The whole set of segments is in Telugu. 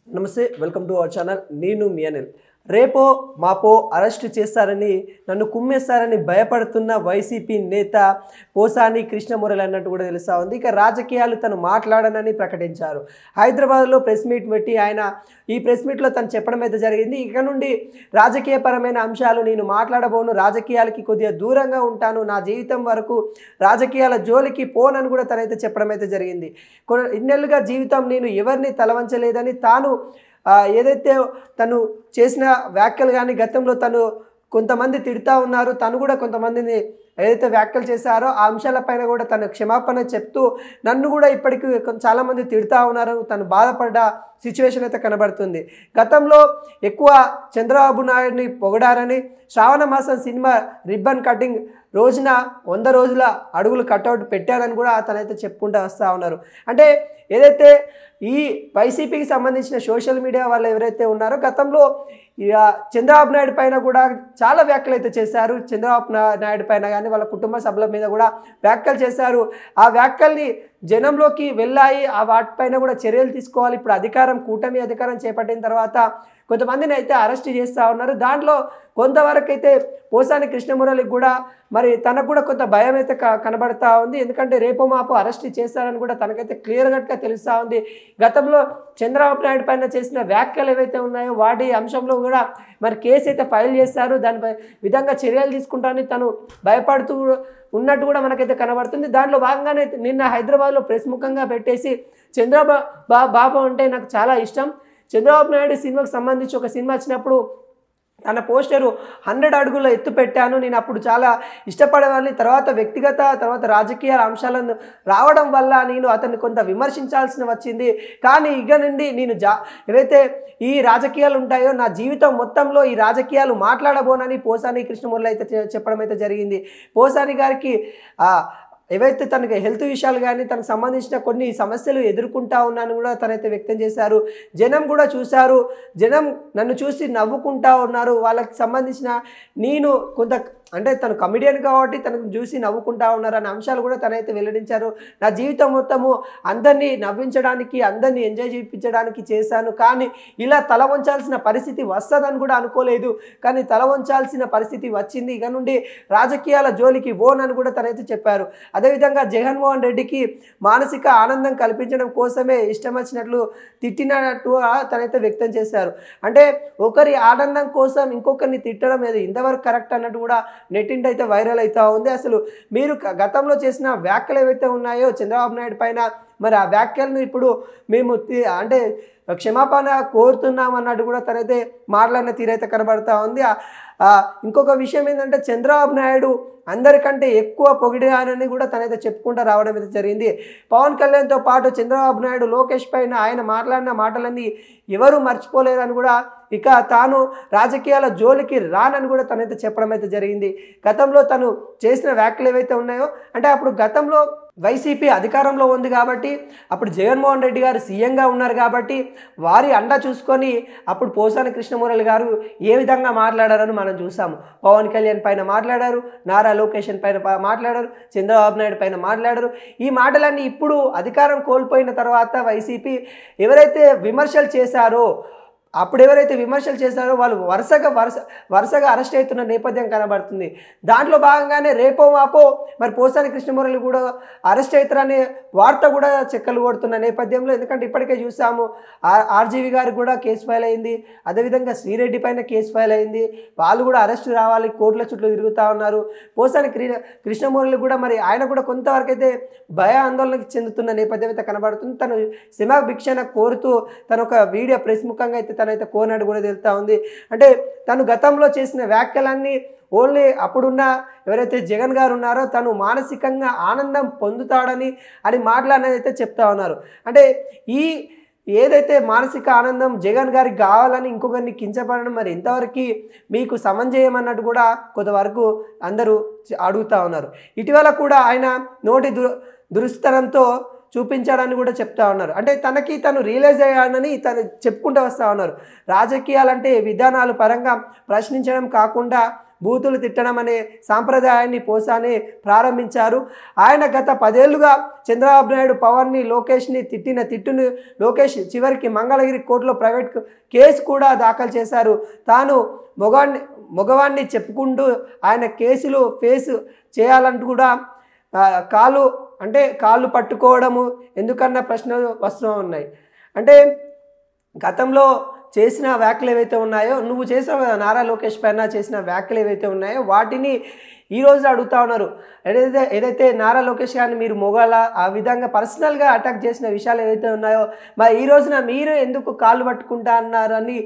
నమస్తే వెల్కమ్ టు అవర్ ఛానల్ నేను మీ అనిల్ రేపో మాపో అరెస్ట్ చేస్తారని నన్ను కుమ్మేస్తారని భయపడుతున్న వైసీపీ నేత పోసాని కృష్ణమురళి అన్నట్టు కూడా తెలుస్తూ ఉంది. ఇక రాజకీయాలు తను మాట్లాడనని ప్రకటించారు. హైదరాబాద్లో ప్రెస్ మీట్ పెట్టి ఆయన ఈ ప్రెస్ మీట్లో తను చెప్పడం అయితే జరిగింది. ఇక నుండి రాజకీయపరమైన అంశాలు నేను మాట్లాడబోను, రాజకీయాలకి కొద్దిగా దూరంగా ఉంటాను, నా జీవితం వరకు రాజకీయాల జోలికి పోనని కూడా తనైతే చెప్పడం అయితే జరిగింది. ఇన్నేళ్ళుగా జీవితం నేను ఎవరిని తలవంచలేదని తాను ఏదైతే తను చేసిన వ్యాఖ్యలు కానీ గతంలో తను కొంతమంది తిడుతూ ఉన్నారు, తను కూడా కొంతమందిని ఏదైతే వ్యాఖ్యలు చేశారో ఆ అంశాలపైన కూడా తను క్షమాపణ చెప్తూ నన్ను కూడా ఇప్పటికీ చాలామంది తిడుతూ ఉన్నారు, తను బాధపడ్డ సిచ్యువేషన్ అయితే కనబడుతుంది. గతంలో ఎక్కువ చంద్రబాబు నాయుడిని పొగడారని శ్రావణ మాసం సినిమా రిబ్బన్ కటింగ్ రోజున 100 రోజుల అడుగులు కట్అవుట్ పెట్టారని కూడా అతనైతే చెప్పుకుంటూ వస్తూ ఉన్నారు. అంటే ఏదైతే ఈ వైసీపీకి సంబంధించిన సోషల్ మీడియా వాళ్ళు ఎవరైతే ఉన్నారో గతంలో చంద్రబాబు నాయుడు పైన కూడా చాలా వ్యాఖ్యలు అయితే చేశారు. చంద్రబాబు నాయుడు పైన కానీ వాళ్ళ కుటుంబ సభ్యుల మీద కూడా వ్యాఖ్యలు చేశారు. ఆ వ్యాఖ్యల్ని జనంలోకి వెళ్ళాయి, ఆ వాటిపైన కూడా చర్యలు తీసుకోవాలి. ఇప్పుడు కూటమి అధికారం చేపట్టిన తర్వాత కొంతమందిని అయితే అరెస్ట్ చేస్తూ ఉన్నారు. దాంట్లో కొంతవరకు అయితే పోసాని కృష్ణమురళికి కూడా మరి తనకు కూడా కొంత భయం అయితే కనబడతా ఉంది. ఎందుకంటే రేపో మాపో అరెస్ట్ చేస్తారని కూడా తనకైతే క్లియర్ కట్గా తెలుస్తూ ఉంది. గతంలో చంద్రబాబు నాయుడు పైన చేసిన వ్యాఖ్యలు ఏవైతే ఉన్నాయో వాటి అంశంలో కూడా మరి కేసు అయితే ఫైల్ చేస్తారు, దానిపై విధంగా చర్యలు తీసుకుంటారని తను భయపడుతూ ఉన్నట్టు కూడా మనకైతే కనబడుతుంది. దాంట్లో భాగంగానే నిన్న హైదరాబాద్లో ప్రెస్ ముఖంగా పెట్టేసి బాబు అంటే నాకు చాలా ఇష్టం, చంద్రబాబు నాయుడు సినిమాకి సంబంధించి ఒక సినిమా వచ్చినప్పుడు తన పోస్టరు 100 అడుగుల ఎత్తు పెట్టాను, నేను అప్పుడు చాలా ఇష్టపడేవాడిని, తర్వాత రాజకీయ అంశాలను రావడం వల్ల నేను అతన్ని కొంత విమర్శించాల్సి వచ్చింది, కానీ ఇక నుండి నేను ఏవైతే ఈ రాజకీయాలు ఉంటాయో నా జీవితం మొత్తంలో ఈ రాజకీయాలు మాట్లాడబోనని పోసాని కృష్ణమురళి అయితే చెప్పడం అయితే జరిగింది. పోసాని గారికి ఏవైతే తనకి హెల్త్ విషయాలు కానీ తనకు సంబంధించిన కొన్ని సమస్యలు ఎదుర్కొంటా ఉన్నాను కూడా తనైతే వ్యక్తం చేశారు. జనం కూడా చూశారు, జనం నన్ను చూసి నవ్వుకుంటా ఉన్నారు, వాళ్ళకి సంబంధించిన నేను కొంత అంటే తను కమెడియన్ కాబట్టి తనకు చూసి నవ్వుకుంటా ఉన్నారు అనే అంశాలు కూడా తనైతే వెల్లడించారు. నా జీవితం మొత్తము అందరినీ నవ్వించడానికి, అందరినీ ఎంజాయ్ చేయించడానికి చేశాను, కానీ ఇలా తల వంచాల్సిన పరిస్థితి వస్తుందని కూడా అనుకోలేదు, కానీ తల వంచాల్సిన పరిస్థితి వచ్చింది, ఇక నుండి రాజకీయాల జోలికి ఓనని కూడా తనైతే చెప్పారు. అదేవిధంగా జగన్మోహన్ రెడ్డికి మానసిక ఆనందం కల్పించడం కోసమే ఇష్టం వచ్చినట్లు తిట్టినట్టు తనైతే వ్యక్తం చేశారు. అంటే ఒకరి ఆనందం కోసం ఇంకొకరిని తిట్టడం ఏది ఇంతవరకు కరెక్ట్ అన్నట్టు కూడా నెట్టింటి అయితే వైరల్ అవుతూ ఉంది. అసలు మీరు గతంలో చేసిన వ్యాఖ్యలు ఏవైతే ఉన్నాయో చంద్రబాబు నాయుడు పైన మరి ఆ వ్యాఖ్యలను ఇప్పుడు మేము అంటే క్షమాపణ కోరుతున్నాం అన్నట్టు కూడా తనైతే మాట్లాడిన తీరైతే కనబడతా ఉంది. ఇంకొక విషయం ఏంటంటే చంద్రబాబు నాయుడు అందరికంటే ఎక్కువ పొగిడారని కూడా తనైతే చెప్పుకుంటూ రావడం అయితే జరిగింది. పవన్ కళ్యాణ్తో పాటు చంద్రబాబు నాయుడు లోకేష్ పైన ఆయన మాట్లాడిన మాటలన్నీ ఎవరు మర్చిపోలేరని కూడా ఇక తాను రాజకీయాల జోలికి రానని కూడా తనైతే చెప్పడం అయితే జరిగింది. గతంలో తను చేసిన వ్యాఖ్యలు ఏవైతే ఉన్నాయో అంటే అప్పుడు గతంలో వైసీపీ అధికారంలో ఉంది కాబట్టి అప్పుడు జగన్మోహన్ రెడ్డి గారు సీఎంగా ఉన్నారు కాబట్టి వారి అండ చూసుకొని అప్పుడు పోసాని కృష్ణమురళి గారు ఏ విధంగా మాట్లాడారని మనం చూసాము. పవన్ కళ్యాణ్ పైన మాట్లాడారు, నారా లోకేష్ పైన మాట్లాడారు, చంద్రబాబు నాయుడు పైన మాట్లాడారు. ఈ మాటలన్నీ ఇప్పుడు అధికారం కోల్పోయిన తర్వాత వైసీపీ ఎవరైతే విమర్శలు చేశారో అప్పుడు ఎవరైతే విమర్శలు చేశారో వాళ్ళు వరుసగా అరెస్ట్ అవుతున్న నేపథ్యం కనబడుతుంది. దాంట్లో భాగంగానే రేపో మాపో మరి పోసాని కృష్ణమురళి కూడా అరెస్ట్ అవుతారనే వార్త కూడా చెక్కలు కొడుతున్న నేపథ్యంలో, ఎందుకంటే ఇప్పటికే చూసాము ఆర్జీవి గారికి కూడా కేసు ఫైల్ అయింది, అదేవిధంగా శ్రీరెడ్డి పైన కేసు ఫైల్ అయింది, వాళ్ళు కూడా అరెస్ట్ రావాలి కోర్టుల చుట్టూ తిరుగుతూ ఉన్నారు. పోసాని కృష్ణమురళి కూడా మరి ఆయన కూడా కొంతవరకు అయితే భయ ఆందోళనకి చెందుతున్న నేపథ్యం అయితే కనబడుతుంది. తను క్షమా భిక్షణ కోరుతూ తను ఒక వీడియో ప్రెస్ ముఖంగా అయితే తనైతే కోరినట్టు కూడా తెలుస్తూ ఉంది. అంటే తను గతంలో చేసిన వ్యాఖ్యలన్నీ ఓన్లీ అప్పుడున్న ఎవరైతే జగన్ గారు ఉన్నారో తను మానసికంగా ఆనందం పొందుతాడని మాట్లాడినది అయితే చెప్తా ఉన్నారు. అంటే ఏదైతే మానసిక ఆనందం జగన్ గారికి కావాలని ఇంకొకరిని కించపడడం మరి ఎంతవరకు మీకు సమంజయమన్నట్టు కూడా కొంతవరకు అందరూ అడుగుతూ ఉన్నారు. ఇటీవల కూడా ఆయన నోటి దురుస్తనంతో చూపించాడని కూడా చెప్తా ఉన్నారు. అంటే తను రియలైజ్ అయ్యాడని తను చెప్పుకుంటూ వస్తూ ఉన్నారు. రాజకీయాలంటే విధానాలు పరంగా ప్రశ్నించడం కాకుండా బూతులు తిట్టడం అనే సాంప్రదాయాన్ని పోసాని ప్రారంభించారు. ఆయన గత 10 ఏళ్లుగా చంద్రబాబు నాయుడు పవన్ని లోకేష్ని తిట్టిన తిట్టును లోకేష్ చివరికి మంగళగిరి కోర్టులో ప్రైవేట్ కేసు కూడా దాఖలు చేశారు. తాను మగవాణ్ణి చెప్పుకుంటూ ఆయన కేసులు ఫేస్ చేయాలంటూ కూడా కాళ్ళు పట్టుకోవడము ఎందుకన్న ప్రశ్నలు వస్తూ ఉన్నాయి. అంటే గతంలో చేసిన వ్యాఖ్యలు ఏవైతే ఉన్నాయో, నువ్వు చేసావు కదా నారా లోకేష్ పైన చేసిన వ్యాఖ్యలు ఏవైతే ఉన్నాయో వాటిని ఈరోజు అడుగుతా ఉన్నారు. ఏదైతే నారా లోకేష్ గారిని మీరు మొగాల ఆ విధంగా పర్సనల్గా అటాక్ చేసిన విషయాలు ఏవైతే ఉన్నాయో మరి ఈ రోజున మీరు ఎందుకు కాళ్ళు పట్టుకుంటా అన్నారని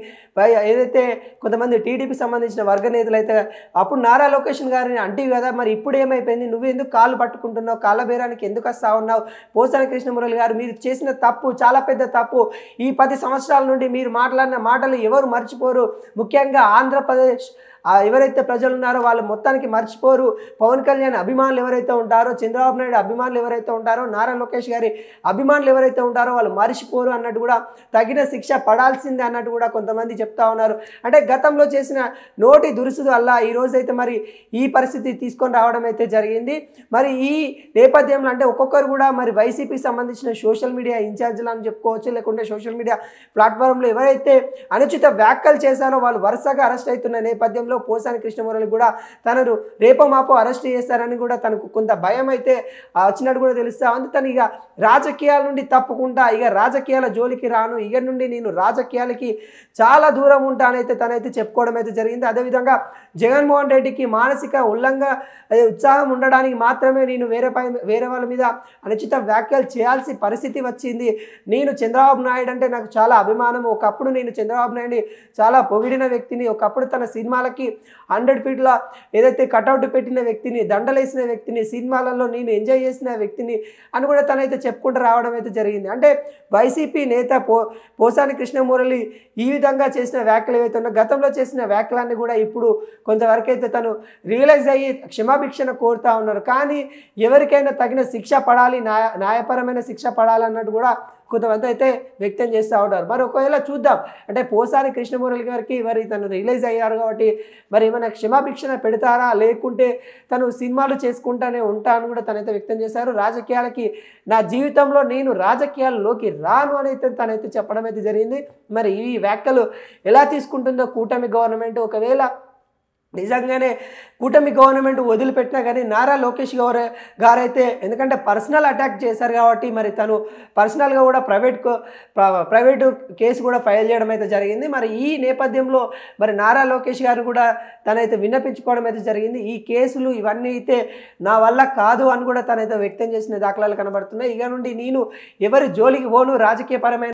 ఏదైతే కొంతమంది టీడీపీ సంబంధించిన వర్గ నేతలు అయితే అప్పుడు నారా లోకేష్ గారిని అంటివి కదా, మరి ఇప్పుడు ఏమైపోయింది, నువ్వు ఎందుకు కాళ్ళు పట్టుకుంటున్నావు, కాళ్ళ బేరానికి ఎందుకు వస్తా ఉన్నావు? పోసాని కృష్ణమురళి గారు మీరు చేసిన తప్పు చాలా పెద్ద తప్పు. ఈ 10 సంవత్సరాల నుండి మీరు మాట్లాడిన మాటలు ఎవరు మర్చిపోరు. ముఖ్యంగా ఆంధ్రప్రదేశ్ ఎవరైతే ప్రజలు ఉన్నారో వాళ్ళు మొత్తానికి మర్చిపోరు. పవన్ కళ్యాణ్ అభిమానులు ఎవరైతే ఉంటారో, చంద్రబాబు నాయుడు అభిమానులు ఎవరైతే ఉంటారో, నారా లోకేష్ గారి అభిమానులు ఎవరైతే ఉంటారో వాళ్ళు మర్చిపోరు అన్నట్టు కూడా తగిన శిక్ష పడాల్సిందే అన్నట్టు కూడా కొంతమంది చెప్తా ఉన్నారు. అంటే గతంలో చేసిన నోటి దురుసు వల్ల ఈరోజైతే మరి ఈ పరిస్థితి తీసుకొని రావడం అయితే జరిగింది. మరి ఈ నేపథ్యంలో అంటే ఒక్కొక్కరు కూడా మరి వైసీపీకి సంబంధించిన సోషల్ మీడియా ఇన్ఛార్జీలు అని చెప్పుకోవచ్చు, లేకుంటే సోషల్ మీడియా ప్లాట్ఫామ్లో ఎవరైతే అనుచిత వ్యాఖ్యలు చేశారో వాళ్ళు వరుసగా అరెస్ట్ అవుతున్న నేపథ్యంలో పోసాని కృష్ణమురళి కూడా తనను రేపో మాపో అరెస్ట్ చేస్తారని కూడా తనకు కొంత భయం అయితే వచ్చినట్టు కూడా తెలుస్తా ఉంది. తను ఇక రాజకీయాల నుండి తప్పుకుంటా, ఇక రాజకీయాల జోలికి రాను, ఇక నుండి నేను రాజకీయాలకి చాలా దూరం ఉంటానైతే తనైతే చెప్పుకోవడం అయితే జరిగింది. అదేవిధంగా జగన్మోహన్ రెడ్డికి మానసిక ఉత్సాహం ఉండడానికి మాత్రమే నేను వేరే వాళ్ళ మీద అనుచిత వ్యాఖ్యలు చేయాల్సిన పరిస్థితి వచ్చింది. నేను చంద్రబాబు నాయుడు అంటే నాకు చాలా అభిమానం. ఒకప్పుడు నేను చంద్రబాబు నాయుడిని చాలా పొగిడిన వ్యక్తిని, ఒకప్పుడు తన సినిమాలకి 100 ఫీట్ల ఏదైతే కటౌట్ పెట్టిన వ్యక్తిని, దండలేసిన వ్యక్తిని, సినిమాలలో నేను ఎంజాయ్ చేసిన వ్యక్తిని అని కూడా తనైతే చెప్పుకుంటూ రావడం అయితే జరిగింది. అంటే వైసీపీ నేత పోసాని కృష్ణమురళి ఈ విధంగా చేసిన వ్యాఖ్యలు ఏవైతే ఉన్నాయో గతంలో చేసిన వ్యాఖ్యలన్నీ కూడా ఇప్పుడు కొంతవరకు అయితే తను రియలైజ్ అయ్యి క్షమాభిక్షణ కోరుతా ఉన్నారు. కానీ ఎవరికైనా తగిన శిక్ష పడాలి, న్యాయపరమైన శిక్ష పడాలన్నట్టు కూడా కొంతమంది అయితే వ్యక్తం చేస్తూ ఉంటారు. మరి ఒకవేళ చూద్దాం, అంటే పోసాని కృష్ణమురళి గారికి మరి తను రిలీజ్ అయ్యారు కాబట్టి మరి ఏమైనా క్షమాభిక్షణ పెడతారా, లేకుంటే తను సినిమాలు చేసుకుంటానే ఉంటాను కూడా తనైతే వ్యక్తం చేశారు. రాజకీయాలకి నా జీవితంలో నేను రాజకీయాల్లోకి రాను అని అయితే తనైతే చెప్పడం అయితే జరిగింది. మరి ఈ వ్యాఖ్యలు ఎలా తీసుకుంటుందో కూటమి గవర్నమెంట్, ఒకవేళ నిజంగానే కూటమి గవర్నమెంట్ వదిలిపెట్టినా కానీ నారా లోకేష్ గారైతే ఎందుకంటే పర్సనల్ అటాక్ చేశారు కాబట్టి మరి తను పర్సనల్గా కూడా ప్రైవేటు కేసు కూడా ఫైల్ చేయడం అయితే జరిగింది. మరి ఈ నేపథ్యంలో మరి నారా లోకేష్ గారు కూడా తనైతే విన్నపించుకోవడం అయితే జరిగింది. ఈ కేసులు ఇవన్నీ అయితే నా వల్ల కాదు అని కూడా తనైతే వ్యక్తం చేసిన దాఖలాలు కనబడుతున్నాయి. ఇక నుండి నేను ఎవరి జోలికి పోను, రాజకీయపరమైన